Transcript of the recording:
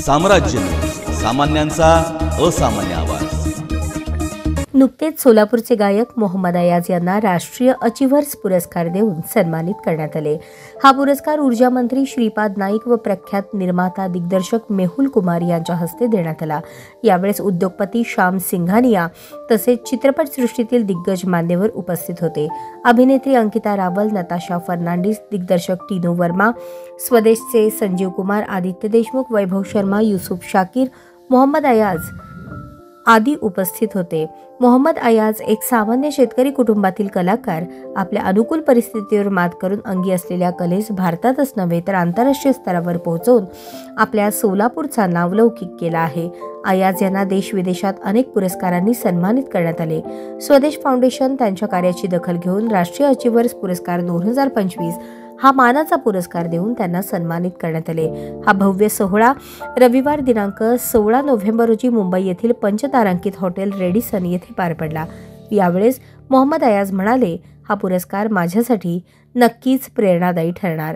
साम्राज्य, सामान्यांचा असामान्य आवाज। नुकतेच सोलापूरचे गायक मोहम्मद अयाज यांना राष्ट्रीय अचिव्हर्स पुरस्कार देऊन सन्मानित करण्यात आले। हा पुरस्कार ऊर्जा मंत्री श्रीपाद नाईक व प्रख्यात निर्माता दिग्दर्शक मेहुल कुमार यांच्या हस्ते देण्यात आला। यावेळेस उद्योगपती श्याम सिंघानिया तसेच चित्रपटसृष्टीतील दिग्गज मान्यवर उपस्थित होते। अभिनेत्री अंकिता रावल, नताशा फर्नांडिस, दिग्दर्शक टीनू वर्मा, स्वदेशचे संजीव कुमार, आदित्य देशमुख, वैभव शर्मा, युसुफ शाकीर, मोहम्मद अयाज आदी उपस्थित होते। मोहम्मद अयाज एक सामान्य शेतकरी कुटुंबातील कलाकार, आपल्या अनुकूल परिस्थितीवर मात करून अंगी असलेल्या कलेस भारतातच नव्हे तर आंतरराष्ट्रीय स्तरावर पोहोचवून आपल्या सोलापूरचा नावलौकिक केला आहे। अयाज यांना देश-विदेशात अनेक पुरस्कारांनी सन्मानित करण्यात आले। स्वदेश फाउंडेशन त्यांच्या कार्याची दखल घेऊन राष्ट्रीय अचिव्हर्स पुरस्कार 2025 हा मानाचा पुरस्कार देऊन त्यांना सन्मानित करण्यात आले। हा भव्य सोहळा रविवार दिनांक 16 नोव्हेंबर रोजी मुंबई येथील पंचतारांकित हॉटेल रेडिसन येथे पार पडला। यावेळेस मोहम्मद अयाज म्हणाले, हा पुरस्कार माझ्यासाठी नक्कीच प्रेरणादायी ठरणार।